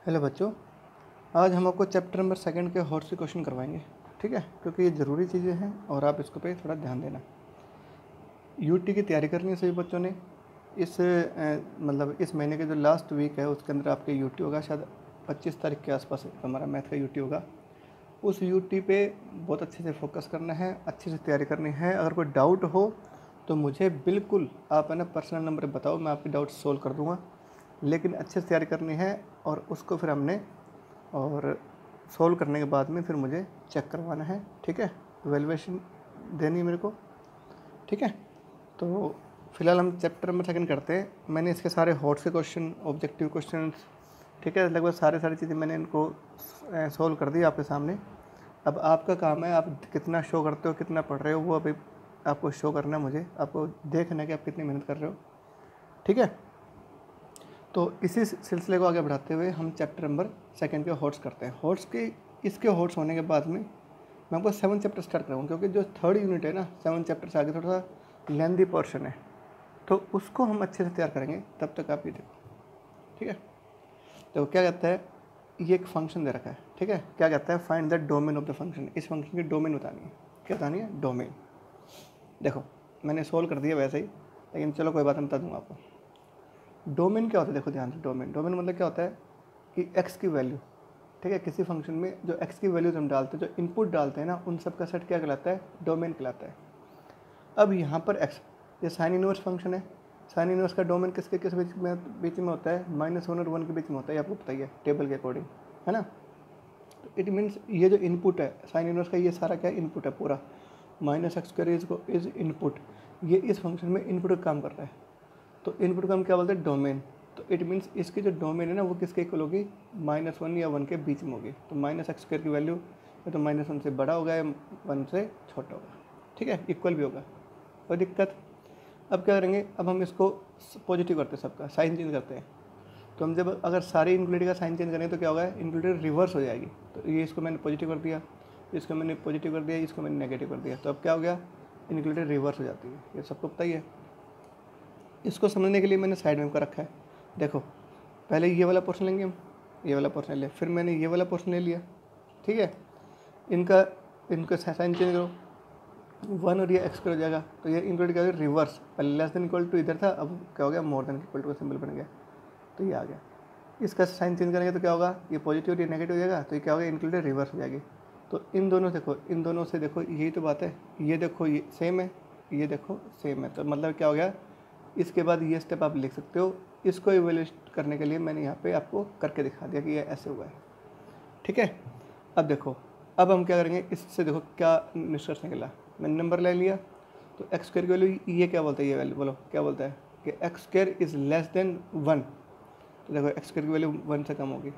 Hello बच्चों, आज हम आपको चैप्टर नंबर 2 के हॉट से क्वेश्चन करवाएंगे। ठीक है, क्योंकि ये ज़रूरी चीज़ें हैं और आप इसको पे थोड़ा ध्यान देना। यूटी की तैयारी करनी है सभी बच्चों ने। मतलब इस महीने के जो लास्ट वीक है उसके अंदर आपके यूटी होगा, शायद 25 तारीख के आसपास हमारा मैथ का यूटी होगा। उस यूटी पे बहुत अच्छे से फोकस करना है, अच्छे से तैयारी करनी है। अगर कोई डाउट हो तो मुझे बिल्कुल आप है ना पर्सनल नंबर बताओ, मैं आपकी डाउट सोल्व कर दूँगा। लेकिन अच्छे से तैयारी करनी है और उसको फिर हमने और सोल्व करने के बाद में फिर मुझे चेक करवाना है। ठीक है, वैल्यूएशन देनी है मेरे को। ठीक है, तो फिलहाल हम चैप्टर नंबर 2 करते हैं। मैंने इसके सारे हॉट्स के क्वेश्चन, ऑब्जेक्टिव क्वेश्चंस, ठीक है, लगभग सारी चीज़ें मैंने इनको सोल्व कर दी आपके सामने। अब आपका काम है, आप कितना शो करते हो, कितना पढ़ रहे हो, वो अभी आपको शो करना है। मुझे आपको देखना है कि आप कितनी मेहनत कर रहे हो। ठीक है, तो इसी सिलसिले को आगे बढ़ाते हुए हम चैप्टर नंबर 2 के हॉट्स करते हैं। हॉट्स के इसके हॉट्स होने के बाद में मैं आपको 7 चैप्टर स्टार्ट करूँगा, क्योंकि जो 3rd यूनिट है ना, 7 चैप्टर से आगे थोड़ा सा लेंदी पोर्शन है, तो उसको हम अच्छे से तैयार करेंगे। तब तक आप ये देखो। ठीक है, तो क्या कहता है, ये एक फंक्शन दे रखा है। ठीक है, क्या कहता है, find the domain of the function. इस फंक्शन की डोमेन बतानी है। क्या बतानी है? डोमेन। देखो मैंने सोल्व कर दिया वैसे ही, लेकिन चलो कोई बात नहीं, बता दूँगा आपको। डोमेन क्या होता है? देखो ध्यान से, डोमेन मतलब क्या होता है कि एक्स की वैल्यू, ठीक है, किसी फंक्शन में जो एक्स की वैल्यूज हम डालते हैं, जो इनपुट डालते हैं ना, उन सब का सेट क्या कहलाता है? डोमेन कहलाता है। अब यहाँ पर एक्स, ये साइन इनवर्स फंक्शन है। साइन इनवर्स का डोमेन किसके किस बीच में होता है? -1 और 1 के बीच में होता है, ये आपको पता ही है टेबल के अकॉर्डिंग, है ना। तो इट मीन्स ये जो इनपुट है साइन इनवर्स का, ये सारा क्या इनपुट है पूरा, -x² इज इनपुट। ये इस फंक्शन में इनपुट का काम कर रहा है, तो इनपुट का हम क्या बोलते हैं? डोमेन। तो इट मीन्स इसकी जो डोमेन है ना, वो किसके इक्वल होगी? -1 या 1 के बीच में होगी। तो -x² की वैल्यू या तो -1 से बड़ा होगा या 1 से छोटा होगा। ठीक है, इक्वल भी होगा, कोई दिक्कत। अब क्या करेंगे, अब हम इसको पॉजिटिव करते हैं, सबका साइन चेंज करते हैं। तो हम जब अगर सारी इनक्लूडिंग का साइन चेंज करेंगे तो क्या होगा? इनक्लूडिंग रिवर्स हो जाएगी। तो ये इसको मैंने पॉजिटिव कर दिया, इसको मैंने पॉजिटिव कर दिया, इसको मैंने नेगेटिव कर दिया, तो अब क्या हो गया? इनक्लूडिंग रिवर्स हो जाती है। ये सबको पता ही है। इसको समझने के लिए मैंने साइड में कर रखा है। देखो पहले ये वाला पोर्शन लेंगे हम, ये वाला पोर्शन ले, फिर मैंने ये वाला पोर्शन ले लिया। ठीक है, इनका साइन चेंज करो, 1 और ये x हो जाएगा, तो ये इंक्लूड क्या हो गया? रिवर्स। पहले लेस देन इक्वल टू इधर था, अब क्या हो गया? मोर देन इक्वल टू का सिंबल बन गया, तो ये आ गया। इसका साइन चेंज करेंगे तो क्या होगा? ये पॉजिटिव और ये नेगेटिव हो जाएगा, तो ये क्या होगा? इंक्लूड रिवर्स हो जाएगी। तो इन दोनों देखो, इन दोनों से देखो, यही तो बात है। ये देखो ये सेम है, ये देखो सेम है, तो मतलब क्या हो गया? इसके बाद ये स्टेप आप लिख सकते हो। इसको इवेल्यूएट करने के लिए मैंने यहाँ पे आपको करके दिखा दिया कि ये ऐसे हुआ है। ठीक है, अब देखो, अब हम क्या करेंगे, इससे देखो क्या निष्कर्ष निकला। मैंने नंबर ले लिया, तो x² की वैल्यू ये क्या बोलता है? ये वैल्यू बोलो क्या बोलता है कि x² इज़ लेस देन 1। तो देखो x² की वैल्यू 1 से कम होगी।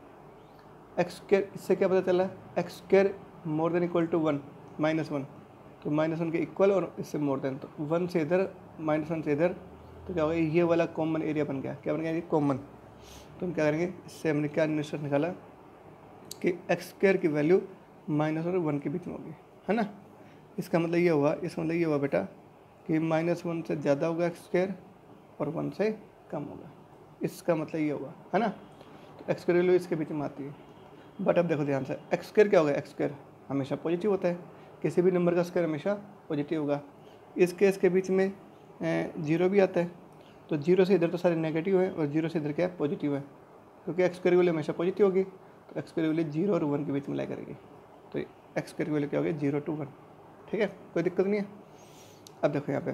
x², इससे क्या पता चला? x² more than equal to 1, -1, तो -1 के इक्वल और इससे मोर देन, तो 1 से इधर, -1 से इधर, तो क्या होगा? ये वाला कॉमन एरिया बन गया। क्या बन गया? ये कॉमन। तो हम क्या करेंगे, इससे हमने क्या निष्कर्ष निकाला कि x² की वैल्यू -1 और 1 के बीच में होगी, है ना। इसका मतलब ये हुआ, इसका मतलब ये हुआ बेटा कि -1 से ज़्यादा होगा x² और 1 से कम होगा। इसका मतलब ये हुआ, है ना। तो x² वैल्यू इसके बीच में आती है। बट अब देखो ध्यान से, x² क्या होगा? x² हमेशा पॉजिटिव होता है, किसी भी नंबर का स्क्वायर हमेशा पॉजिटिव होगा। इस केस के बीच में 0 भी आता है, तो 0 से इधर तो सारे नेगेटिव है और 0 से इधर क्या है? पॉजिटिव है, क्योंकि x² वैल्यू हमेशा पॉजिटिव होगी। तो x² वैल्यू 0 और 1 के बीच में लाई करेगी, तो x² वैल्यू क्या होगी? 0 to 1। ठीक है, कोई दिक्कत नहीं है। अब देखो यहाँ पे,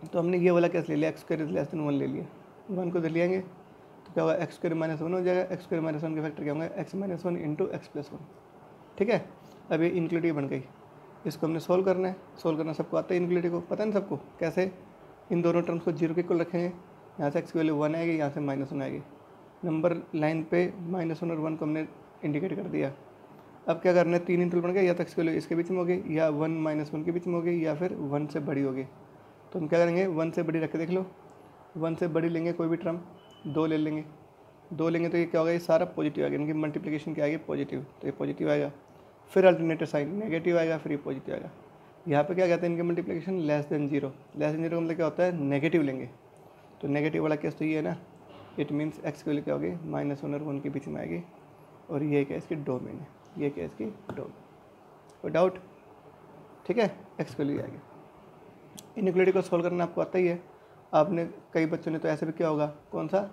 तो हमने ये वाला केस ले लिया, x² इज लेस देन 1 ले लिया, 1 को इधर ले आएंगे तो क्या होगा? x² -1 हो जाएगा। x² -1 के फैक्टर क्या होंगे? x -1 into x + 1। ठीक है, अब ये इनक्लूडिव बन गई। इसको हमने सोल्व करना है। सोल्व करना सबको आता है, इनक्लूडिव को पता है ना सबको कैसे? इन दोनों टर्म्स को 0 के इक्वल रखेंगे, यहाँ से x की वैल्यू 1 आएगी, यहाँ से -1 आएगी। नंबर लाइन पे -1 और 1 को हमने इंडिकेट कर दिया। अब क्या करना है? 3 इंटरवल बन गया, या तो x की वैल्यू इसके बीच में होगी, या 1 -1 के बीच में होगी, या फिर 1 से बड़ी होगी। तो हम क्या करेंगे? 1 से बड़ी रख के देख लो। 1 से बड़ी लेंगे कोई भी टर्म, 2 ले लेंगे। 2 लेंगे तो ये क्या होगा? ये सारा पॉजिटिव आएगा, इनकी मल्टीप्लिकेशन क्या आएगी? पॉजिटिव, तो ये पॉजिटिव आएगा। फिर अल्टरनेटिव साइन नेगेटिव आएगा, फिर ये पॉजिटिव आएगा। यहाँ पे क्या कहते हैं? इनकी multiplication less than 0। Less than 0 का मतलब क्या होता है? नेगेटिव लेंगे, तो नेगेटिव वाला केस तो ये है ना। इट मीन्स एक्स की वैल्यू क्या होगी, -1 और 1 के बीच में आएगी, और ये क्या इसकी डोमेन है, ये क्या इसकी डोमेन, कोई डाउट, ठीक है, एक्स की वैल्यू आएगी। इनइक्वालिटी को सोल्व करना आपको आता ही है, आपने कई बच्चों ने तो ऐसे भी किया होगा, कौन सा,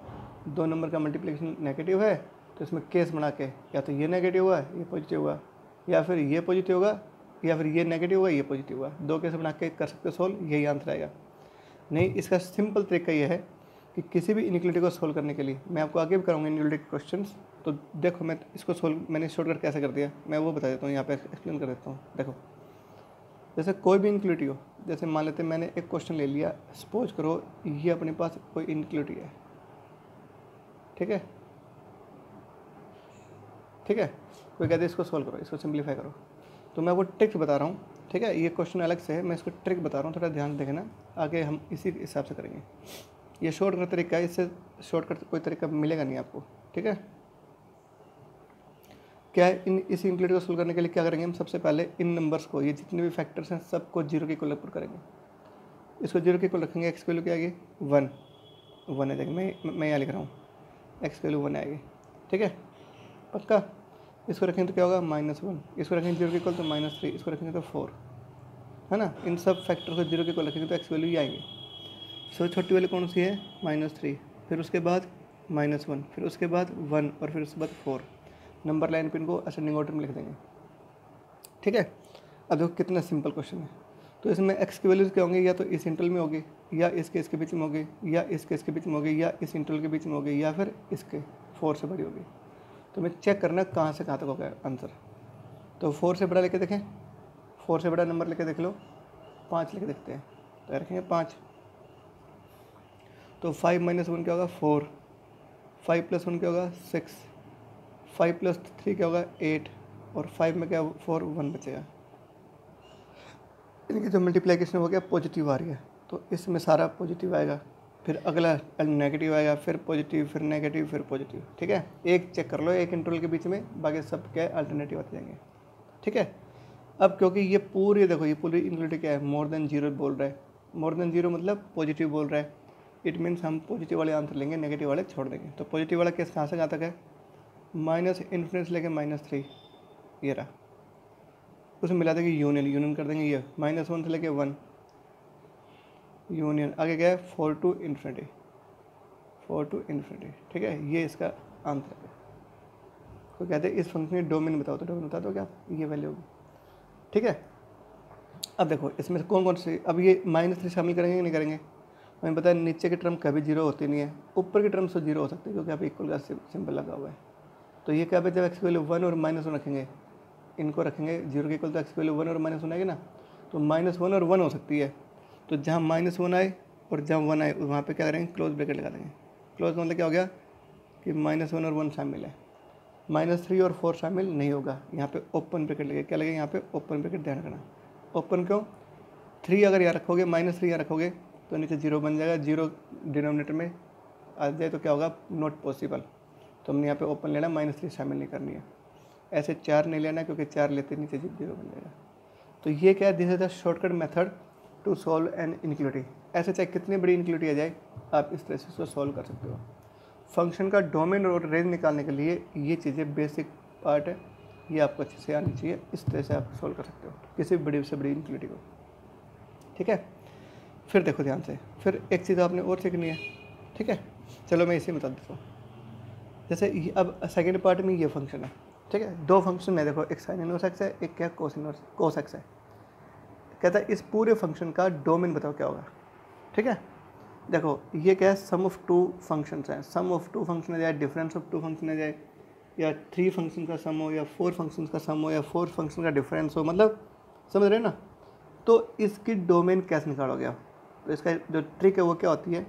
2 नंबर का मल्टीप्लिकेशन नेगेटिव है तो इसमें केस बना के या तो ये नेगेटिव हुआ ये पॉजिटिव हुआ, या फिर ये पॉजिटिव होगा, या फिर ये नेगेटिव हुआ ये पॉजिटिव हुआ, 2 केस बना के कर सकते हो सोल्व, यही आंसर आएगा। नहीं, इसका सिंपल तरीका ये है कि किसी भी इनइक्वालिटी को सोल्व करने के लिए, मैं आपको आगे भी कराऊंगा इनइक्वालिटी के क्वेश्चंस, तो देखो मैं इसको सोल्व मैंने शॉर्टकट कैसे कर दिया, मैं वो बता देता हूँ, यहाँ पे एक्सप्लेन कर देता हूँ। देखो जैसे कोई भी इनइक्वालिटी हो, जैसे मान लेते मैंने एक क्वेश्चन ले लिया, सपोज करो ये अपने पास कोई इनइक्वालिटी है, ठीक है, ठीक है, कोई कहते हैं इसको सोल्व करो, इसको सिंप्लीफाई करो, तो मैं वो ट्रिक बता रहा हूँ, ठीक है, ये क्वेश्चन अलग से है, मैं इसको ट्रिक बता रहा हूँ, थोड़ा ध्यान देखना, आगे हम इसी हिसाब से करेंगे। ये शॉर्टकट तरीका है, इससे शॉर्टकट कोई तरीका मिलेगा नहीं आपको, ठीक है। क्या है, इस इनइक्वालिटी को सोल्व करने के लिए क्या करेंगे हम, सबसे पहले इन नंबर्स को, ये जितने भी फैक्टर्स हैं सबको 0 के इक्वल पुट करेंगे, इसको 0 के इक्वल रखेंगे, एक्स की वैल्यू क्या आएगी 1 है, देखिए मैं यहाँ लिख रहा हूँ, एक्स की वैल्यू 1 आएगी, ठीक है, पक्का। इसको रखेंगे तो क्या होगा -1, इसको रखेंगे 0 के इक्वल तो -3, इसको रखेंगे तो 4, है ना, इन सब फैक्टर को 0 के इक्वल रखेंगे तो एक्स वैल्यू ही आएंगे। सबसे छोटी वाली कौन सी है, -3, फिर उसके बाद -1, फिर उसके बाद 1, और फिर उसके बाद 4, नंबर लाइन पे इनको असेंडिंग ऑर्डर में लिख देंगे, ठीक है। अब देखो कितना सिंपल क्वेश्चन है, तो इसमें एक्स की वैल्यूज क्या होंगी, या तो इस इंटरवल में होगी, या इसके बीच में होगी, या इसके बीच में होगी, या इस इंटरवल के बीच में होगी, या फिर इसके 4 से बड़ी होगी। तो मैं चेक करना कहाँ से कहाँ तक होगा आंसर, तो 4 से बड़ा लेके देखें, 4 से बड़ा नंबर लेके देख लो, 5 लेके देखते हैं, तो रखेंगे 5, तो 5 - 1 क्या होगा 4, 5 + 1 क्या होगा 6, 5 + 3 क्या होगा 8, और 5 में क्या 4 1 बचेगा, इनकी जो मल्टीप्लिकेशन हो गया पॉजिटिव आ रही है, तो इसमें सारा पॉजिटिव आएगा, फिर अगला नेगेटिव आएगा, फिर पॉजिटिव, फिर नेगेटिव, फिर पॉजिटिव, ठीक है। एक चेक कर लो एक इंटरवल के बीच में, बाकी सब क्या है अल्टरनेटिव आते जाएंगे, ठीक है। अब क्योंकि ये पूरी देखो, ये पूरी इनइक्वालिटी क्या है, मोर देन 0 बोल रहा है, मोर देन 0 मतलब पॉजिटिव बोल रहा है, इट मीन्स हम पॉजिटिव वाले आंसर लेंगे, नेगेटिव वाले छोड़ देंगे। तो पॉजिटिव वाला केस कहाँ से कहाँ तक है, -∞ से लेकर -3, ये रहा, उसमें मिला देंगे यूनियन कर देंगे, ये -1 से लेके 1 यूनियन, आगे क्या है 4 to ∞, ठीक है, ये इसका आंसर है। तो कहते हैं इस फंक्शन की डोमेन बताओ, तो डोमेन बता दो क्या, ये वैल्यू होगी, ठीक है। अब देखो इसमें से कौन कौन से, अब ये -3 शामिल करेंगे कि नहीं करेंगे, हमें पता है नीचे की टर्म कभी 0 होती नहीं है, ऊपर की टर्म से 0 हो सकती है, क्योंकि अभी इक्वल का सिंबल लगा हुआ है। तो ये क्या है, जब एक्स की वैल्यू 1 और -1 रखेंगे, इनको रखेंगे 0 के इक्वल, तो एक्स की वैल्यू 1 और -1 आएगी ना, तो -1 और 1 हो सकती है, तो जहाँ -1 आए और जहाँ 1 आए वहाँ पे क्या करेंगे, क्लोज ब्रैकेट लगा देंगे। क्लोज मतलब क्या हो गया कि -1 और 1 शामिल है, -3 और 4 शामिल नहीं होगा, यहाँ पे ओपन ब्रैकेट लगे, क्या लगे यहाँ पे ओपन ब्रैकेट, ध्यान रखना ओपन क्यों, 3 अगर यहाँ रखोगे, -3 यहाँ रखोगे तो नीचे 0 बन जाएगा, 0 डिनोमिनेटर में आ जाए तो क्या होगा, नॉट पॉसिबल, तो हमने यहाँ पे ओपन लेना, -3 शामिल नहीं करनी है, ऐसे 4 नहीं लेना, क्योंकि 4 लेते नीचे 0 बन जाएगा। तो ये क्या है, this is the shortcut method to solve an inequality. ऐसे चाहे कितनी बड़ी इनइक्वालिटी आ जाए, आप इस तरह से इसको सॉल्व कर सकते हो। फंक्शन का डोमेन और रेंज निकालने के लिए ये चीज़ें बेसिक पार्ट है, ये आपको अच्छे से आनी चाहिए, इस तरह से आप सॉल्व कर सकते हो किसी भी बड़ी से बड़ी इनइक्वालिटी को, ठीक है। फिर देखो ध्यान से, फिर एक चीज़ आपने और सीखनी है, ठीक है, चलो मैं इसे बता देता हूँ। जैसे अब सेकेंड पार्ट में ये फंक्शन है, ठीक है, 2 फंक्शन है, देखो एक साइन इनवर्स एक्स है, एक क्या कोस एक्स है। कहता है इस पूरे फंक्शन का डोमेन बताओ क्या होगा, ठीक है। देखो ये क्या है, सम ऑफ 2 फंक्शंस हैं, सम ऑफ 2 फंक्शन आ जाए, डिफरेंस ऑफ 2 फंक्शन आ जाए, या 3 फंक्शन का सम हो, या 4 फंक्शन का सम हो, या 4 फंक्शन का डिफरेंस हो, मतलब समझ रहे हैं ना। तो इसकी डोमेन कैसे निकालोगे आप, तो इसका जो ट्रिक है वो क्या होती है,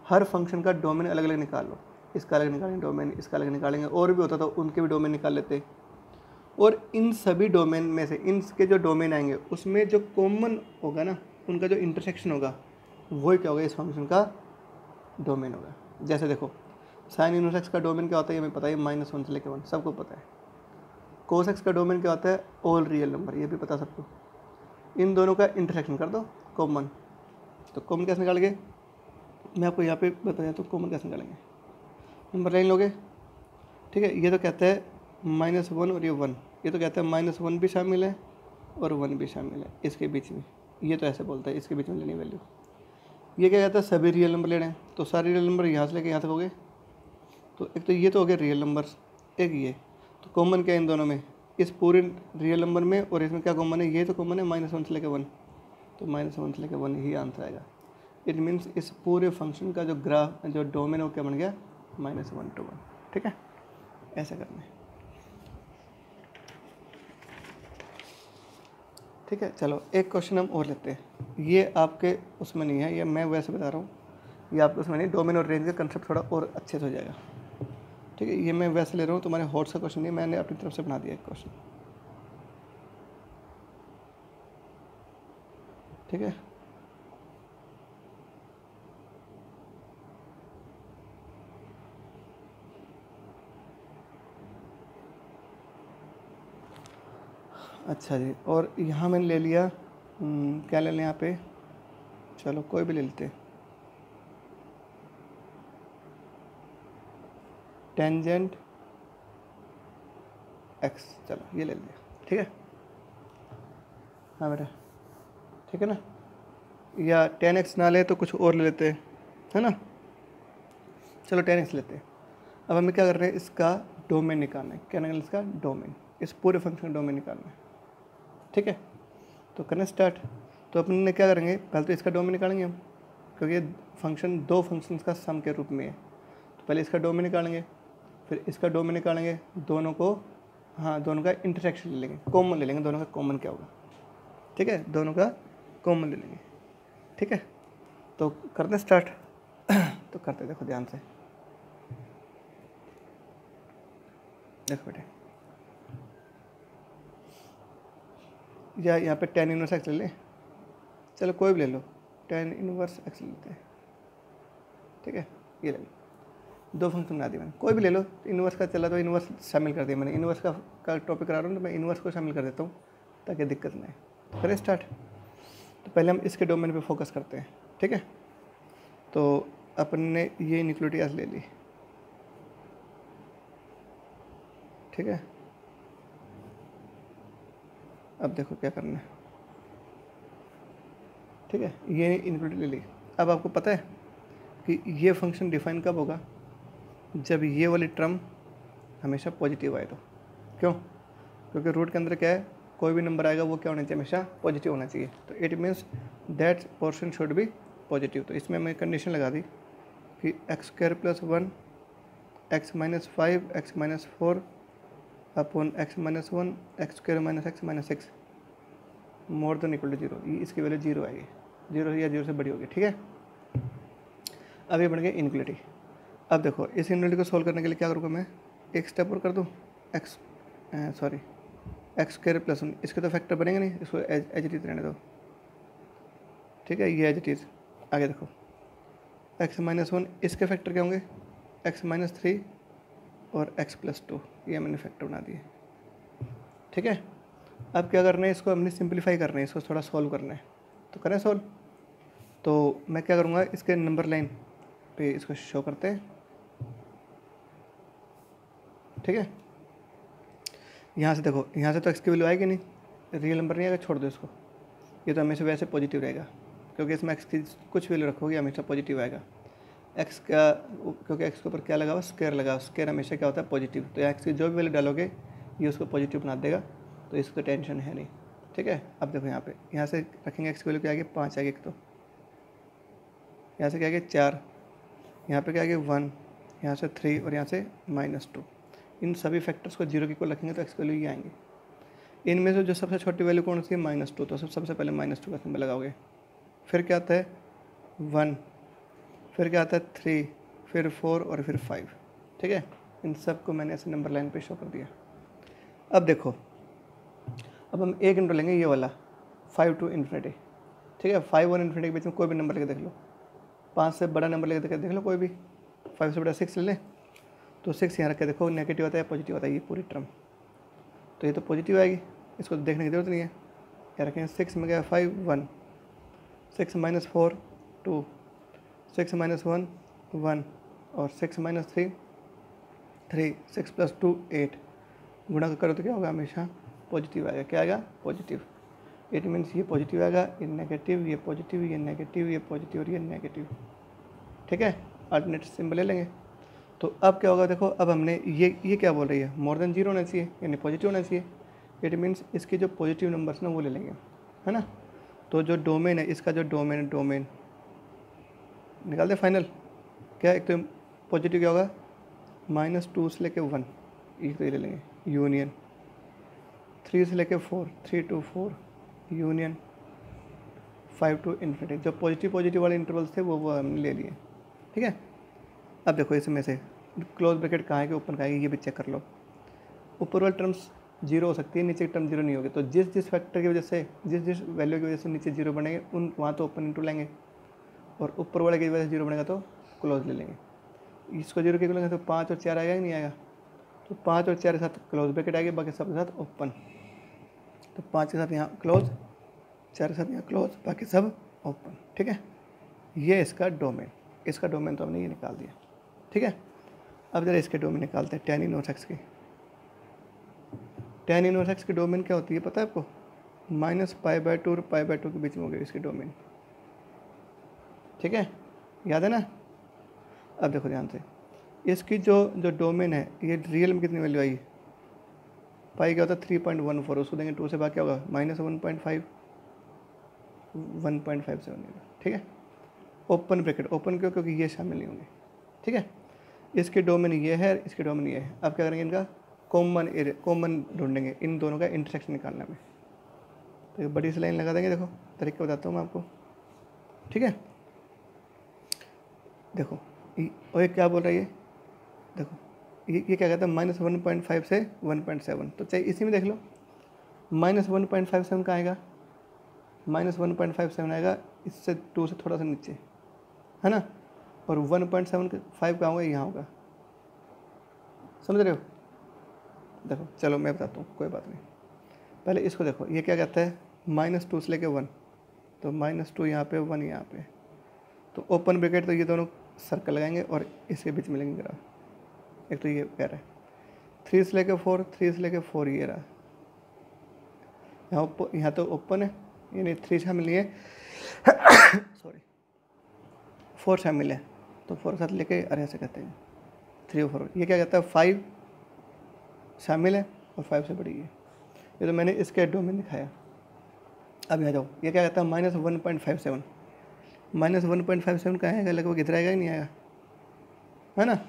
हर फंक्शन का डोमेन अलग अलग निकाल लो, इसका अलग निकालेंगे डोमेन, इसका अलग निकालेंगे, और भी होता तो उनके भी डोमेन निकाल लेते, और इन सभी डोमेन में से इनके जो डोमेन आएंगे उसमें जो कॉमन होगा ना, उनका जो इंटरसेक्शन होगा वही क्या होगा, इस फंक्शन का डोमेन होगा। जैसे देखो साइन इनवर्स एक्स का डोमेन क्या होता है, हमें पता है, -1 से लेकर 1 सबको पता है। कोस एक्स का डोमेन क्या होता है, ऑल रियल नंबर, ये भी पता सबको। इन दोनों का इंटरसेक्शन कर दो कॉमन, तो कॉमन कैसे निकालेंगे, मैं आपको यहाँ पे बताया, तो कॉमन कैसे निकालेंगे, नंबर लाइन लोगे, ठीक है। ये तो कहता है -1 और ये 1, ये तो कहता है -1 भी शामिल है और 1 भी शामिल है इसके बीच में, ये तो ऐसे बोलता है इसके बीच में लेनी वैल्यू। ये क्या कहता है सभी रियल नंबर लेने हैं, तो सारे रियल नंबर यहाँ से लेके यहाँ तक हो गए। तो एक तो ये तो हो गया रियल नंबर्स, एक ये, तो कॉमन क्या है इन दोनों में, इस पूरे रियल नंबर में और इसमें क्या कॉमन है, ये तो कॉमन है -1 से लेकर 1, तो -1 से लेकर 1 ही आंसर आएगा। इट मीन्स इस पूरे फंक्शन का जो ग्राफ जो डोमेन है वो क्या बन गया, -1 to 1, ठीक है। ऐसा करना है, ठीक है। चलो एक क्वेश्चन हम और लेते हैं, ये आपके उसमें नहीं है, ये मैं वैसे बता रहा हूँ, ये आपके उसमें नहीं, डोमेन और रेंज का कंसेप्ट थोड़ा और अच्छे से हो जाएगा, ठीक है। ये मैं वैसे ले रहा हूँ, तुम्हारे हॉट्स का क्वेश्चन नहीं, मैंने अपनी तरफ से बना दिया एक क्वेश्चन, ठीक है। अच्छा जी, और यहाँ मैंने ले लिया क्या ले लें यहाँ पे, चलो कोई भी ले लेते हैं, टेंजेंट x, चलो ये ले लिया, ठीक है। हाँ बेटा, ठीक है ना, या 10x ना ले तो कुछ और ले लेते हैं, है ना। चलो 10x लेते हैं। अब हमें क्या कर रहे हैं, इसका डोमेन निकालना है, क्या निकालना है, इसका डोमेन, इस पूरे फंक्शन का डोमेन निकालना है, ठीक है। तो करना स्टार्ट, तो अपन क्या करेंगे, पहले तो इसका डोमेन निकालेंगे हम, क्योंकि ये फंक्शन दो फंक्शंस का सम के रूप में है, तो पहले इसका डोमेन निकालेंगे, फिर इसका डोमेन निकालेंगे, दोनों को, हाँ दोनों का इंटरसेक्शन ले लेंगे, कॉमन ले लेंगे, दोनों का कॉमन क्या होगा, ठीक है, दोनों का कॉमन ले लेंगे, ठीक है। तो करते स्टार्ट तो करते देखो ध्यान से, देखो बेटे, या यहाँ पे tan इनवर्स x ले लें, चलो कोई भी ले लो, tan इनवर्स x ले लेते हैं, ठीक है। ये ले लो, दो फंक्शन बना दिए मैंने, कोई भी ले लो, इनवर्स का चला तो इनवर्स शामिल कर दिया मैंने, इनवर्स का टॉपिक करा रहा हूँ तो मैं इनवर्स को शामिल कर देता हूँ ताकि दिक्कत ना आए। करें स्टार्ट, तो पहले हम इसके डोमेन पे फोकस करते हैं, ठीक है। तो अपन ने ये इनइक्वालिटी आज ले ली, ठीक है। अब देखो क्या करना है, ठीक है, ये इनइक्वालिटी ले ली। अब आपको पता है कि ये फंक्शन डिफाइन कब होगा, जब ये वाली टर्म हमेशा पॉजिटिव आए तो, क्यों, क्योंकि रूट के अंदर क्या है, कोई भी नंबर आएगा वो क्या होना चाहिए, हमेशा पॉजिटिव होना चाहिए, तो it means that portion should be positive. तो इसमें मैं कंडीशन लगा दी कि x² + 1 x - 5 x - 4 upon x - 1 x² - x - 6 more than equal to 0, ये इसकी वैल्यू 0 आएगी, 0 या 0 से बड़ी होगी, ठीक है। अब ये बन गया इनइक्वालिटी। अब देखो इस इनइक्वालिटी को सोल्व करने के लिए क्या करूँगा मैं, एक स्टेप और कर दूँ, x² + 1, इसके तो फैक्टर बनेंगे नहीं, इसको एज इट इज रहने दो, ठीक है, ये एज इट इज। आगे देखो x - 1 इसके फैक्टर क्या होंगे, x - 3 और x + 2, ये मैंने फैक्टर बना दिए, ठीक है। अब क्या करना है, इसको हमने सिंप्लीफाई करना है, इसको थोड़ा सॉल्व करना है, तो करें सॉल्व। तो मैं क्या करूँगा, इसके नंबर लाइन पे इसको शो करते हैं, ठीक है। यहाँ से देखो, यहाँ से तो x की वैल्यू आएगी नहीं, रियल नंबर नहीं आएगा, छोड़ दो इसको, ये तो हमेशा वैसे पॉजिटिव रहेगा, क्योंकि इसमें x की कुछ वैल्यू रखोगे हमेशा पॉजिटिव आएगा। x का, क्योंकि x के ऊपर क्या लगा हुआ, स्क्वायर लगा हुआ, स्क्वायर हमेशा क्या होता है, पॉजिटिव, तो x की जो भी वैल्यू डालोगे ये उसको पॉजिटिव बना देगा, तो इसको तो टेंशन है नहीं, ठीक है। अब देखो यहाँ पे, यहाँ से रखेंगे x की वैल्यू क्या आएगी, 5 आएगी, एक तो यहाँ से क्या आएगी 4, यहाँ पे क्या आएगी 1, यहाँ से 3 और यहाँ से -2, इन सभी फैक्टर्स को 0 के इक्वल रखेंगे तो x की वैल्यू ये आएंगे। इनमें से जो सबसे छोटी वैल्यू कौन सी है, -2, तो सबसे पहले -2 का सिंबल लगाओगे, फिर क्या आता है 1, फिर क्या आता है 3, फिर 4 और फिर 5, ठीक है। इन सब को मैंने ऐसे नंबर लाइन पे शो कर दिया। अब देखो, अब हम एक इंटरवल लेंगे ये वाला 5 to ∞, ठीक है। 5 और ∞ के बीच में कोई भी नंबर लेके देख लो, 5 से बड़ा नंबर लेके देख लो कोई भी, 5 से बड़ा 6 ले लें, तो 6 यहाँ रख के देखो नेगेटिव आता है पॉजिटिव आता है, ये पूरी टर्म, तो ये तो पॉजिटिव आएगी, इसको देखने की जरूरत नहीं है। क्या रखेंगे, 6 में गया 5 1, 6 - 4 2, 6 - 1 1 और 6 - 3 3, 6 + 2 8, गुणा करो तो क्या होगा, हमेशा पॉजिटिव आएगा। क्या आएगा, पॉजिटिव। इट मीन्स ये पॉजिटिव आएगा, ये नेगेटिव, ये पॉजिटिव, ये नेगेटिव, ये पॉजिटिव और ये नेगेटिव। ठीक है, अल्टरनेट सिंबल ले लेंगे। तो अब क्या होगा, देखो अब हमने ये क्या बोल रही है, मोर देन 0 होना चाहिए, यानी पॉजिटिव होना चाहिए। इट मीन्स इसके जो पॉजिटिव नंबर्स ना वो ले लेंगे, है ना। तो जो डोमेन है, इसका जो डोमेन निकाल दे फाइनल। क्या, एक तो पॉजिटिव क्या होगा, -2 से लेके 1, ये तो ये ले लेंगे, यूनियन 3 से लेके 4, 3 to 4, यूनियन 5 to इन्फिनिटी। जो पॉजिटिव वाले इंटरवल्स थे वो हमने ले लिए। ठीक है, अब देखो इसमें से क्लोज ब्रैकेट कहाँ है कि ओपन कहाँ है, ये भी चेक कर लो। ऊपर वाली टर्म्स 0 हो सकती है, नीचे की टर्म 0 नहीं होगी। तो जिस फैक्टर की वजह से, जिस वैल्यू की वजह से नीचे 0 बनेंगे उन वहाँ तो ओपन इंटू लेंगे, और ऊपर वाले की वजह से 0 बनेगा तो क्लोज ले लेंगे। इसको 0 के लेंगे तो 5 और 4 आएगा कि नहीं आएगा, तो 5 और 4 के साथ क्लोज ब्रैकेट आएगी, बाकी सब के साथ ओपन। तो 5 के साथ यहाँ क्लोज, 4 के साथ यहाँ क्लोज, बाकी सब ओपन। ठीक है, ये इसका डोमेन। इसका डोमेन तो हमने ये निकाल दिया। ठीक है, अब जरा इसके डोमेन निकालते हैं, tan इनवर्स की। tan इनवर्स की डोमेन क्या होती है पता है आपको, -π/2 और π/2 के बीच में हो गई इसकी डोमेन। ठीक है, याद है ना। अब देखो ध्यान से, इसकी जो डोमेन है, ये रियल में कितनी वैल्यू आई, पाई क्या होता है 3.14, उसको देंगे 2 से बाकी क्या होगा, -1.5, 1.57। ठीक है, ओपन ब्रैकेट, ओपन क्यों, क्योंकि ये शामिल नहीं होंगे। ठीक है, इसके डोमेन ये है, इसके डोमेन ये है। अब क्या करेंगे, इनका कॉमन ढूंढेंगे, इन दोनों का इंटरसेक्शन निकालने में। तो बड़ी सी लाइन लगा देंगे, देखो तरीका बताता हूँ मैं आपको। ठीक है, देखो और ये क्या बोल रहा है, ये देखो ये क्या कहता है, -1.5 से 1.7। तो चाहिए इसी में देख लो, -1.57 का आएगा, -1.57 आएगा इससे 2 से थोड़ा सा नीचे, है ना। और 1.75 का होगा, यहाँ होगा, समझ रहे हो। देखो चलो मैं बताता हूँ, कोई बात नहीं। पहले इसको देखो, ये क्या कहता है, -2 से लेके 1, तो -2 यहाँ पे, 1 यहाँ पे। तो ओपन ब्रैकेट, तो ये दोनों सर्कल लगाएंगे और इसके बीच में लेंगे ग्राफ। एक तो ये कह रहा है 3 से लेके 4, 3 से लेके 4 ये रहा, यहाँ तो ओपन है, यानी 3 शामिल नहीं है सॉरी 4 शामिल है, तो 4 साथ लेके अरे ऐसे कहते हैं 3 और 4। ये क्या कहता है, 5 शामिल है और 5 से बड़ी है। ये तो मैंने इसके डोमेन दिखाया। अब यहाँ जाओ, ये क्या कहता है, -1.57, -1.57 कहाँ आएगा, लगभग इधर आएगा कि नहीं आएगा, है ना।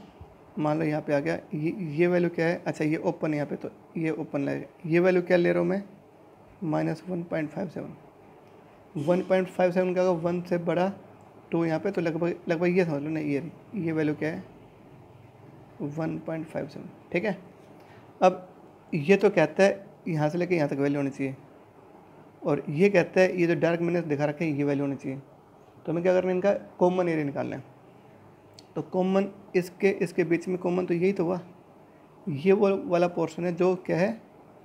मान लो यहाँ पे आ गया, ये वैल्यू क्या है, अच्छा ये ओपन, यहाँ पे तो ये ओपन लगेगा। ये वैल्यू क्या ले रहा हूँ मैं, -1.57, 1.57 का होगा 1 से बड़ा 2 यहाँ पे, तो लगभग ये समझ लो ना, ये वैल्यू क्या है, 1.57। ठीक है, अब ये तो कहता है यहाँ से लेके यहाँ तक वैल्यू होनी चाहिए, और ये कहता है ये जो डार्क मैंने दिखा रखा है ये वैल्यू होनी चाहिए। तो हमें क्या करना है, इनका कॉमन एरिया निकालना है। तो कॉमन इसके बीच में कॉमन तो यही तो हुआ, ये वो वाला पोर्शन है जो क्या है,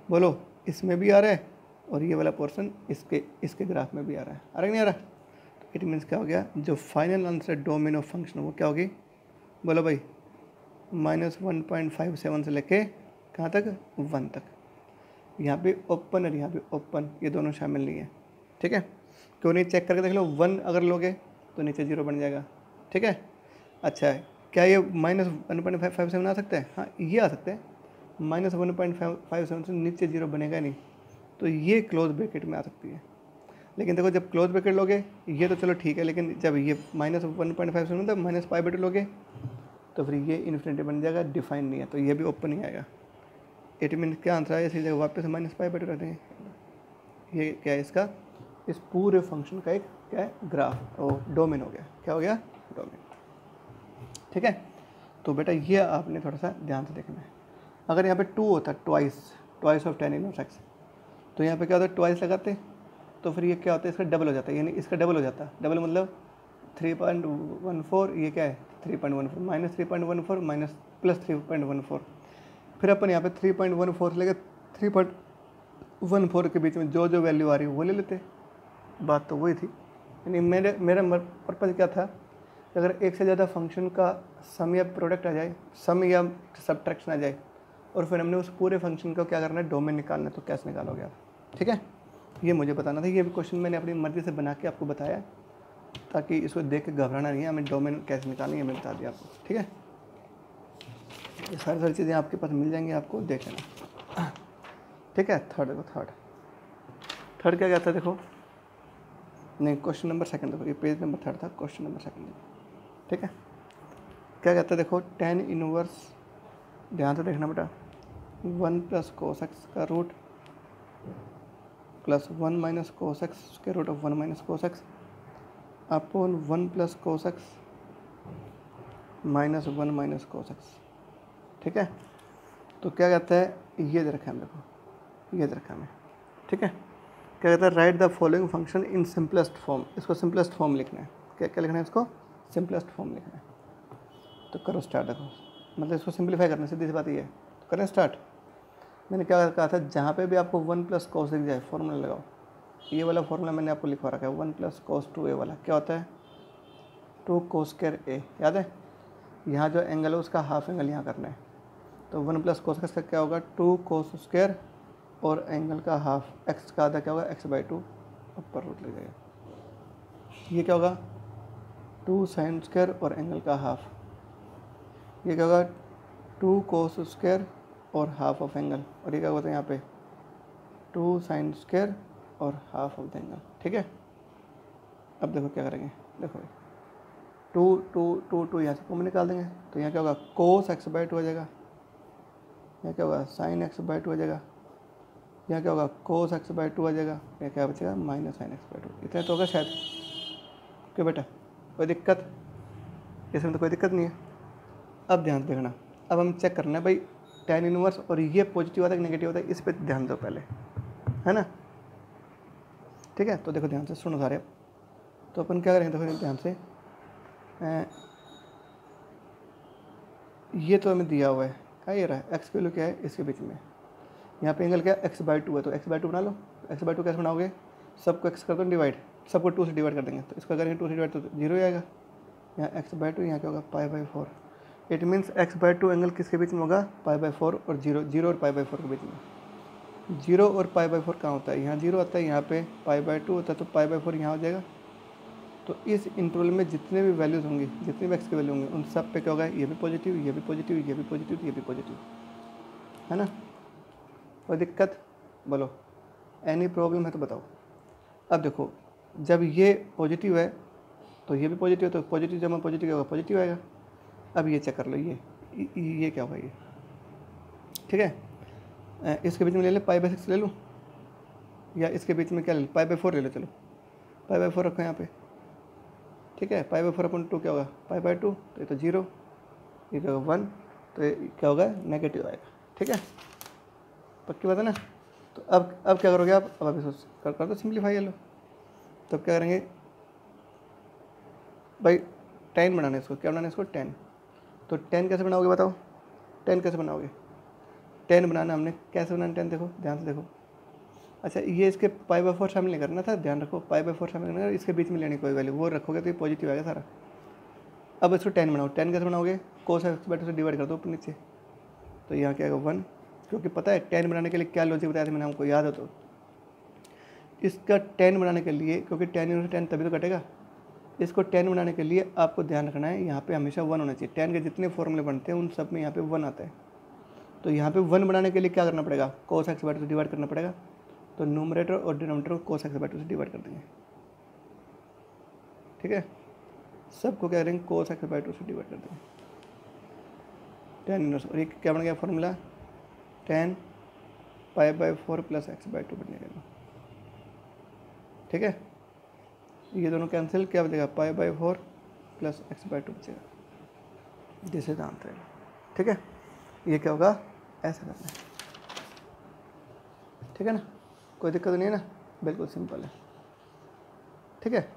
बोलो, इसमें भी आ रहा है, और ये वाला पोर्शन इसके ग्राफ में भी आ रहा है। आ रहा नहीं आ रहा। तो इट मीन्स क्या हो गया, जो final answer domain of function वो क्या होगी, बोलो भाई, -1.57 से लेके कहाँ तक, 1 तक। यहाँ पे ओपन और यहाँ पे ओपन, ये दोनों शामिल नहीं है। ठीक है, क्यों नहीं, चेक करके देख लो, 1 अगर लोगे तो नीचे 0 बन जाएगा। ठीक है, अच्छा है, क्या ये -1.57 आ सकता है, हाँ ये आ सकता है। -1.57 से नीचे 0 बनेगा नहीं, तो ये क्लोज ब्रैकेट में आ सकती है। लेकिन देखो जब क्लोज ब्रैकेट लोगे ये तो चलो ठीक है, लेकिन जब ये -1.57 मतलब -π/2 लोगे तो फिर ये इन्फिनिटी बन जाएगा, डिफाइन नहीं है, तो ये भी ओपन ही आएगा। 8 मिनट क्या आंसर है, इसी जगह वापस -π/2 रहते हैं। ये क्या है, इसका इस पूरे फंक्शन का एक क्या है, ग्राफ और डोमेन हो गया। क्या हो गया, डोमेन। ठीक है, तो बेटा ये आपने थोड़ा सा ध्यान से देखना है। अगर यहाँ पे 2 होता, twice of tan inverse x, तो यहाँ पे क्या होता है, ट्वाइस लगाते तो फिर ये क्या होता है, इसका डबल हो जाता है, यानी इसका डबल हो जाता है। डबल मतलब 3.14, ये क्या है 3.14, -3.14 माइनस प्लस 3.14। फिर अपन यहाँ पे 3.14 से लेकर 3.14 के बीच में जो वैल्यू आ रही है वो ले लेते। बात तो वही थी, यानी मेरा पर्पज़ क्या था, अगर एक से ज़्यादा फंक्शन का सम या प्रोडक्ट आ जाए, सम या सब्ट्रैक्शन आ जाए, और फिर हमने उस पूरे फंक्शन को क्या करना है, डोमेन निकालना है, तो कैसे निकालोगे आप? ठीक है, ये मुझे बताना था। ये भी क्वेश्चन मैंने अपनी मर्ज़ी से बना के आपको बताया, ताकि इसको देख के घबराना नहीं है, हमें डोमेन कैसे निकालनी है मैंने बता दिया आपको। ठीक है, ये सारी चीज़ें आपके पास मिल जाएंगी, आपको देख लेना। ठीक है, थर्ड देखो, थर्ड क्या कहता है देखो, नहीं क्वेश्चन नंबर सेकंड देखो, ये पेज नंबर थर्ड था, क्वेश्चन नंबर सेकंड देखो। ठीक है, क्या कहता है देखो, tan इनवर्स, ध्यान से देखना बेटा, 1 + cos x का रूट प्लस 1 - cos x के root of 1 - cos x upon 1 + cos x -1 - cos x। ठीक है, तो क्या कहता है, ये दे रखा है हम, देखो ये दे रखा है हमें। ठीक है, क्या कहता है, right the following function in simplest form. इसको सिंपलेस्ट फॉर्म लिखना है। क्या क्या लिखना है, इसको सिंपलेस्ट फॉर्म लिखना है। तो करो स्टार्ट। देखो मतलब इसको सिंप्लीफाई करना, सीधी सी बात ये है। तो करें स्टार्ट। मैंने क्या कहा था, जहाँ पे भी आपको 1 + cos दिख जाए फॉर्मूला लगाओ। ये वाला फॉर्मूला मैंने आपको लिखवा रखा है, 1 + cos 2a वाला। क्या होता है, 2 cos स्क्वायर a, याद है। यहाँ जो एंगल है उसका हाफ एंगल यहाँ करना है। तो 1 + cos का क्या होगा, 2 cos स्क्वायर, और एंगल का हाफ, x का आधा क्या होगा, x/2 ऊपर रूट लग जाएगा। ये क्या होगा, 2 sin स्क्वायर और एंगल का हाफ। ये क्या होगा, 2 cos स्क्वायर और हाफ ऑफ एंगल। और ये क्या होता है यहाँ पे, 2 sin स्क्वायर और हाफ ऑफ द एंगल। ठीक है, अब देखो क्या करेंगे, देखो 2 यहाँ से कॉमन निकाल देंगे। तो यहाँ क्या होगा, cos x/2 हो जाएगा। यहाँ क्या होगा, sin x/2 हो जाएगा। यहाँ क्या होगा, cos x/2 आ जाएगा। यहाँ क्या बचेगा, -sin x/2। इतना तो होगा शायद। क्यों बेटा, कोई दिक्कत? इसमें तो कोई दिक्कत नहीं है। अब ध्यान से देखना, अब हम चेक करना है भाई, tan इनवर्स और ये पॉजिटिव आता है कि नेगेटिव आता है, इस पर ध्यान दो पहले, है ना। ठीक है, तो देखो ध्यान से सुनो सारे। तो अपन क्या करेंगे, देखो ध्यान से, ये तो हमें दिया हुआ है, क्या ये रहा है, x की वैल्यू क्या है इसके बीच में। यहाँ पे एंगल क्या है, x/2 है, तो x/2 बना लो। x/2 कैसे बनाओगे, सबको x कर दो डिवाइड, सबको 2 से डिवाइड कर देंगे। तो इसका करेंगे 2 से डिवाइड तो 0 आएगा। यहाँ x/2, यहाँ क्या होगा, π/4। इट मीन्स x/2 एंगल किसके बीच में होगा, π/4 और 0 और π/4 के बीच में। 0 और π/4 कहाँ होता है, यहाँ 0 आता है, यहाँ पे π/2 होता है, तो π/4 यहाँ हो जाएगा। तो इस इंटरवल में जितने भी वैल्यूज़ होंगी, जितने भी x की वैल्यू होंगी, उन सब पे क्या होगा, ये भी पॉजिटिव, ये भी पॉजिटिव, ये भी पॉजिटिव, ये भी पॉजिटिव, है ना। कोई दिक्कत बोलो, एनी प्रॉब्लम है तो बताओ। अब देखो, जब ये पॉजिटिव है तो ये भी पॉजिटिव है, तो पॉजिटिव जमा पॉजिटिव होगा, पॉजिटिव आएगा। अब ये चेक कर लो, ये क्या होगा ये। ठीक है, इसके बीच में ले ले π/6 ले लूँ, या इसके बीच में क्या ले लो, π/4 ले लो। चलो π/4 रखो यहाँ पे। ठीक है, π/4/2 क्या होगा, π/2, तो ये तो 0, ये क्या होगा 1, तो ये क्या होगा, नेगेटिव आएगा। ठीक है, पक्की बात है ना। तो अब क्या करोगे आप, अब इसको कर दो सिंप्लीफाई कर लो। तो अब क्या करेंगे भाई, tan बनाना है इसको, क्या बनाना है इसको, tan। तो tan कैसे बनाओगे बताओ, tan कैसे बनाओगे, tan बनाना हमने कैसे बनाना, tan देखो ध्यान से देखो। अच्छा, ये इसके π/4 शामिल नहीं करना था, ध्यान रखो, π/4 शामिल नहीं करना, इसके बीच में लेनी कोई वैल्यू, वो रखोगे तो ये पॉजिटिव आएगा सारा। अब इसको tan बनाओ, tan कैसे बनाओगे, cos x/2 से डिवाइड कर दो ऊपर नीचे। तो यहाँ क्या आएगा 1, क्योंकि पता है tan बनाने के लिए क्या लॉजिक बताया था मैंने, हमको याद हो तो। इसका tan बनाने के लिए, क्योंकि tan इनवर्स tan तभी तो कटेगा, इसको tan बनाने के लिए आपको ध्यान रखना है, यहाँ पे हमेशा 1 होना चाहिए। tan के जितने फॉर्मूले बनते हैं उन सब में यहाँ पे 1 आता है। तो यहाँ पे 1 बनाने के लिए क्या करना पड़ेगा, cos x/2 से डिवाइड करना पड़ेगा। तो न्यूमरेटर और डिनोमिनेटर को cos x/2 से डिवाइड कर देंगे। ठीक है, सबको क्या करेंगे, cos x/2 से डिवाइड कर देंगे, tan इनवर्स। और ये क्या बन गया फॉर्मूला, tan π/4 + x/2 बन जाएगा। ठीक है, ये दोनों कैंसिल, क्या बचेगा, π/4 + x/2 बचेगा। This is answer. ठीक है, ये क्या होगा, ऐसा करना है। ठीक है ना, कोई दिक्कत नहीं है ना, बिल्कुल सिंपल है। ठीक है,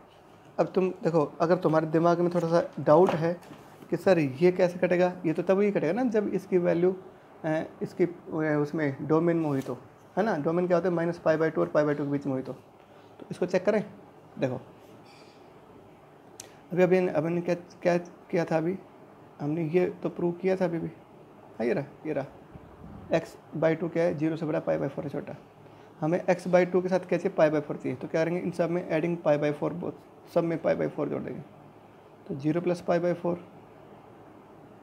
अब तुम देखो, अगर तुम्हारे दिमाग में थोड़ा सा डाउट है कि सर ये कैसे कटेगा, ये तो तब ही कटेगा ना जब इसकी वैल्यू इसकी उसमें डोमेन में हुई तो, है ना। डोमेन क्या होता है, -π/2 और π/2 के बीच में हुई तो इसको चेक करें। देखो अभी अभी अभी क्या क्या किया था, अभी हमने ये तो प्रूव किया था अभी भी। हाँ ये रहा x/2 क्या है, 0 से बड़ा π/4 है छोटा। हमें x/2 के साथ क्या चाहिए, π/4 चाहिए। तो क्या करेंगे, इन सब में एडिंग π/4, बोथ सब में π/4 जोड़ देंगे। तो 0 + π/4,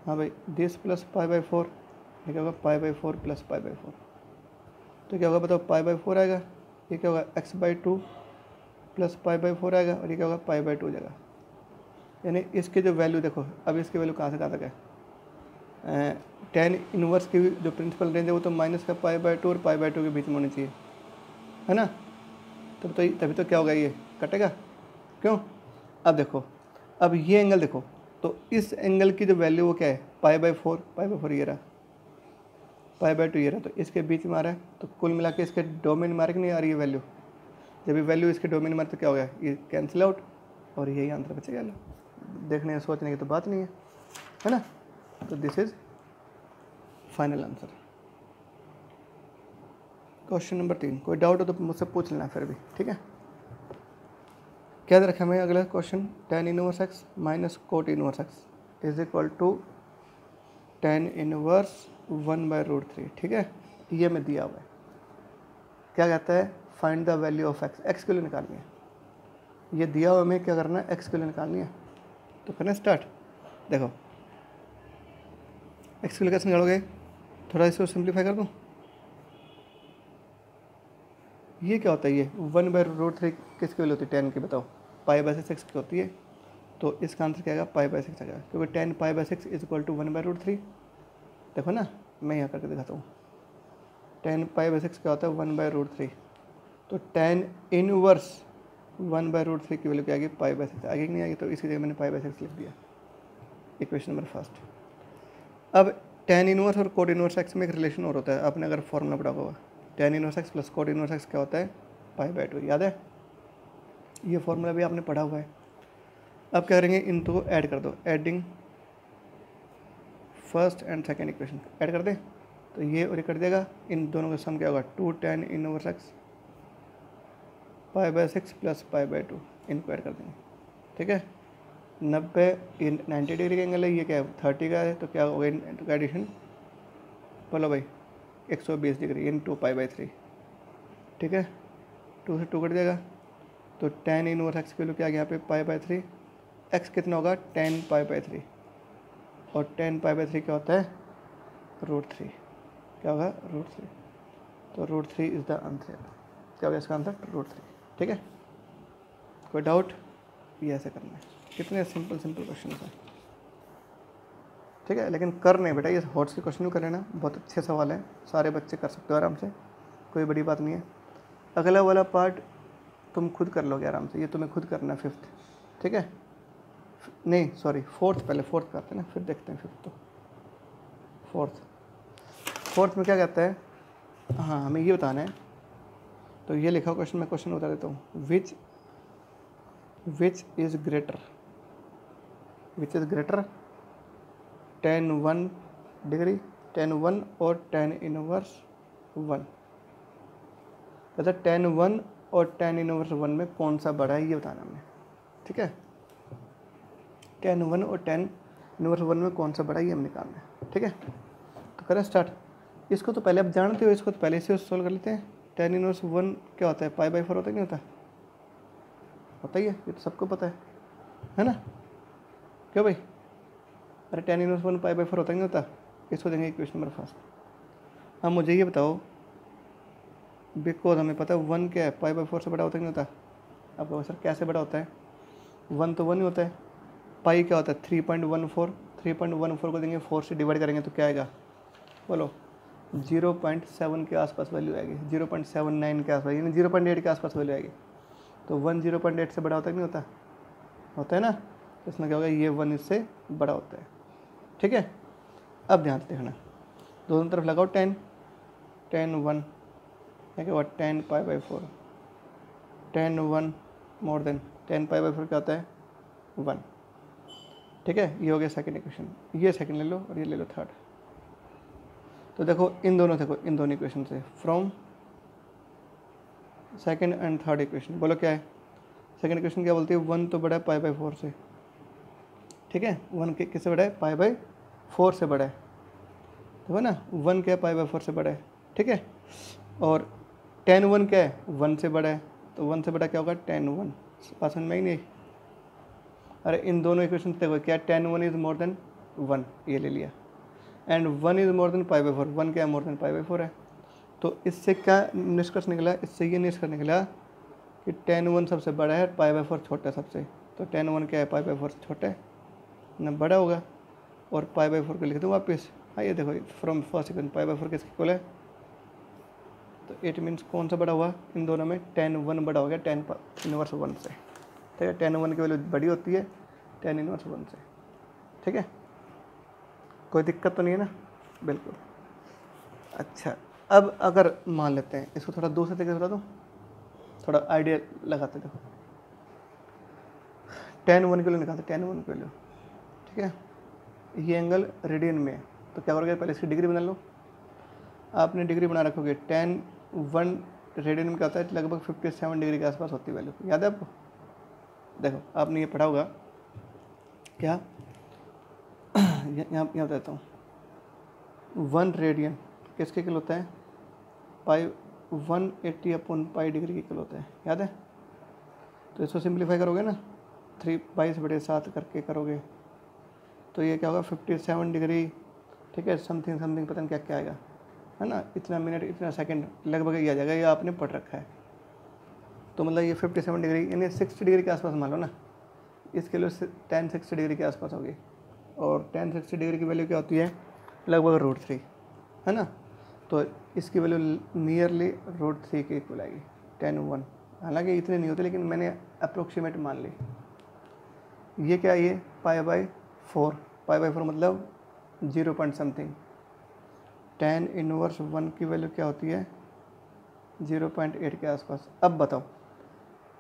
हाँ भाई दिस प्लस π/4, ये क्या होगा π/4 + π/4। तो क्या होगा बताओ, π/4 आएगा, ये क्या होगा x/2 + π/4 आएगा, और ये क्या होगा π/2 हो जाएगा। यानी इसके जो वैल्यू देखो, अब इसकी वैल्यू कहाँ से कहाँ तक है, tan इनवर्स की जो प्रिंसिपल रेंज है वो तो माइनस का π/2 और π/2 के बीच में होनी चाहिए, है ना। तो तभी तो क्या होगा, ये कटेगा, क्यों। अब देखो, अब ये एंगल देखो, तो इस एंगल की जो वैल्यू वो क्या है, π/4 ये रहा, π/2 ये रहा, तो इसके बीच में आ रहा है। तो कुल मिला के इसके डोमेन में आ रही कि नहीं आ रही है वैल्यू। जब ये वैल्यू इसके डोमेन में आ रही तो क्या हो गया, ये कैंसिल आउट, और यही आंसर बचेगा। देखने सोचने की तो बात नहीं है ना। तो this is final answer. Question number 3, कोई डाउट हो तो मुझसे पूछ लेना फिर भी, ठीक है। क्या रखा हमें अगला question, tan inverse x minus cot inverse x is equal to tan inverse 1/√3, ठीक है। ये में दिया हुआ है, क्या कहता है, find the value of x के लिए निकालनी है। ये दिया हुआ हमें क्या करना है, x के लिए निकालनी है। तो करना स्टार्ट। देखो x के लिए कैसे निकालोगे, थोड़ा इसको सिंप्लीफाई कर दूँ। ये क्या होता है, ये 1/√3 किसकी वैल्यू होती है, tan की, बताओ, π/6 की होती है। तो इसका आंसर क्या आएगा, π/6 आएगा, क्योंकि tan π/6 इज इक्वल टू 1/√3। देखो ना, मैं यहाँ करके दिखाता हूँ। tan π/6 क्या होता है, 1/√3। तो tan इनवर्स 1/√3 की वैल्यू क्या आएगी, π/6 आएगी कि नहीं आएगी। तो इसी जगह मैंने π/6 लिख दिया, इक्वेशन नंबर फर्स्ट। अब tan इनवर्स और कोट इनवर्स x में एक रिलेशन और होता है, आपने अगर फॉर्मूला पढ़ा होगा, tan inverse x plus coat inverse x क्या होता है, π/2, याद है। ये फॉर्मूला भी आपने पढ़ा हुआ है। अब क्या करेंगे, इन दो ऐड कर दो, adding first and second equation add कर दे, तो ये और ये कर देगा। इन दोनों का सम क्या होगा, 2 tan इनवर्स x π/6 प्लस π/2, इनको ऐड कर देंगे, ठीक है। 90 डिग्री का एंगल है, ये क्या है 30 का है, तो क्या होगा इनका एडिशन, बोलो भाई 120 डिग्री इन 2 π/3, ठीक है। 2 से 2 कट जाएगा, तो tan इनवर्स x की वैल्यू क्या आ गया यहाँ पे π/3, x कितना होगा tan π/3, और tan π/3 क्या होता है, √3, क्या होगा √3। तो √3 इज द आंसर, क्या होगा इसका आंसर, √3, ठीक है। कोई डाउट, ये ऐसे करना है। कितने सिंपल क्वेश्चन हैं, ठीक है। लेकिन कर नहीं बेटा, ये हॉट्स के क्वेश्चन कर लेना, बहुत अच्छे सवाल हैं, सारे बच्चे कर सकते हो आराम से, कोई बड़ी बात नहीं है। अगला वाला पार्ट तुम खुद कर लोगे आराम से, ये तुम्हें खुद करना है 5th, ठीक है। नहीं सॉरी 4th, पहले 4th करते हैं ना, फिर देखते हैं 5th। तो 4th में क्या कहता है, हाँ हमें ये बताना है। तो ये लिखा क्वेश्चन, मैं क्वेश्चन बता देता हूँ। Which is greater tan 1 degree, tan 1 और tan इनवर्स 1, कहता है tan 1 और tan इनवर्स 1 में कौन सा बड़ा है, ये बताना हमें, ठीक है। tan 1 और tan इनवर्स 1 में कौन सा बड़ा है, ये हम निकालना है, ठीक है। तो करें स्टार्ट। इसको तो पहले आप जानते हो, इसको तो पहले से सॉल्व कर लेते हैं। tan इनवर्स 1 क्या होता है, π/4 होता है, नहीं होता ही है, ये तो सबको पता है ना, क्यों भाई। अरे tan इनवर्स 1 π/4 होता ही नहीं होता। इसको देंगे इक्वेशन नंबर फर्स्ट। अब मुझे ये बताओ, बिकॉज हमें पता है 1 क्या है, π/4 से बड़ा होता ही नहीं होता। अब कहो सर कैसे बड़ा होता है, 1 तो 1 ही होता है। पाई क्या होता है 3.14, 3.14 को देंगे 4 से डिवाइड करेंगे तो क्या आएगा, बोलो 0.7 के आसपास वैल्यू आएगी, 0.79 के आसपास, यानी 0.8 के आसपास वैल्यू आएगी। तो 1 0.8 से बड़ा होता है नहीं होता, होता है ना। तो इसमें क्या होगा, ये 1 इससे बड़ा होता है, ठीक है। अब ध्यान से देखना, दोनों तरफ लगाओ tan 1 क्या हुआ, tan π/4, tan 1 more than tan π/4 क्या होता है 1, ठीक है। ये हो गया सेकंड इक्वेशन, ये सेकंड ले लो और ये ले लो थर्ड। तो देखो इन दोनों इक्वेशन से, from second and third equation, बोलो क्या है। सेकंड इक्वेशन क्या बोलती है, 1 तो बड़ा है π/4 से, ठीक है, 1 के किससे बड़ा है, π/4 से बड़ा है, देखो ना 1 क्या है, π/4 से बड़ा है, ठीक है। और tan 1 क्या है, 1 से बड़ा है, तो 1 से बड़ा क्या होगा, tan 1। बात समझ में आई नहीं? अरे इन दोनों इक्वेशन देखो क्या, tan 1 इज मोर देन 1, ये ले लिया, एंड 1 इज मोर देन π/4, 1 क्या है, मोर देन π/4 है। तो इससे क्या निष्कर्ष निकला, इससे ये निष्कर्ष निकला कि tan 1 सबसे बड़ा है, π/4 छोटा है सबसे। तो tan 1 क्या है, π/4 से छोटा है ना, बड़ा होगा। और π/4 को लिख दो वापस। हाँ ये देखो फ्रॉम फर्स्ट इक्वेशन π/4 किसके इक्वल है, तो इट मीन्स कौन सा बड़ा हुआ इन दोनों में, tan 1 बड़ा हो गया tan इनवर्स 1 से, ठीक है। tan 1 की वैल्यू बड़ी होती है tan इनवर्स 1 से, ठीक है। कोई दिक्कत तो नहीं है ना, बिल्कुल। अच्छा, अब अगर मान लेते हैं इसको थोड़ा दूसरे तरीके से बता दो, थोड़ा आइडिया लगाते, देखो tan 1 की वैल्यू निकालते, tan 1 की वैल्यू, ठीक है। ये एंगल रेडियन में है, तो क्या करोगे, पहले इसकी डिग्री बना लो। आपने डिग्री बना रखोगे, tan 1 रेडियन में क्या होता है, लगभग 57 डिग्री के आसपास होती है वैल्यू, याद है आपको? देखो आपने ये पढ़ा होगा क्या, यहाँ बताता हूँ, 1 रेडियन किसके इक्वल होता है, 180/π डिग्री के इक्वल होता है, याद है? तो इसको सिंप्लीफाई करोगे ना, 3/22 करके करोगे तो ये क्या होगा, 57 डिग्री, ठीक है, समथिंग समथिंग पता नहीं क्या क्या आएगा, है ना, इतना मिनट इतना सेकंड लगभग ये आ जाएगा, ये आपने पढ़ रखा है। तो मतलब ये 57 डिग्री यानी 60 डिग्री के आसपास मान लो ना, इसके लिए tan 60 डिग्री के आसपास होगी। और tan 60 डिग्री की वैल्यू क्या होती है, लगभग √3, है ना। तो इसकी वैल्यू नियरली √3 के इक्वल आएगी, tan 1। हालांकि इतने नहीं होते, लेकिन मैंने अप्रोक्सीमेट मान ली। ये क्या है, ये π/4, π/4 मतलब 0 पॉइंट समथिंग। tan इनवर्स 1 की वैल्यू क्या होती है, 0.8 के आसपास। अब बताओ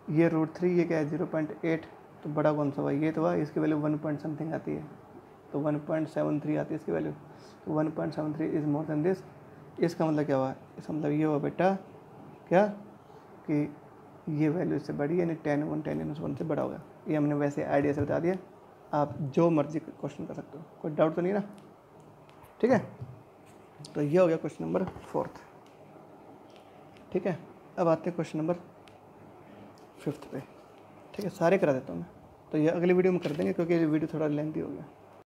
ये √3, ये क्या है 0.8, तो बड़ा कौन सा हुआ, ये तो हुआ, इसकी वैल्यू 1 पॉइंट समथिंग आती है, तो 1.73 आती है इसकी वैल्यू, तो 1.73 इज़ मोर देन दिस। इसका मतलब क्या हुआ, इसका मतलब ये हुआ बेटा क्या, कि ये वैल्यू इससे बड़ी, यानी tan 1 से बड़ा होगा। ये हमने वैसे आइडिया से बता दिया, आप जो मर्जी क्वेश्चन कर सकते हो, कोई डाउट तो नहीं ना, ठीक है। तो ये हो गया क्वेश्चन नंबर 4, ठीक है। अब आते हैं क्वेश्चन नंबर 5 पे, ठीक है। सारे करा देता हूँ मैं, तो ये अगली वीडियो में कर देंगे क्योंकि ये वीडियो थोड़ा लेंथी हो गया।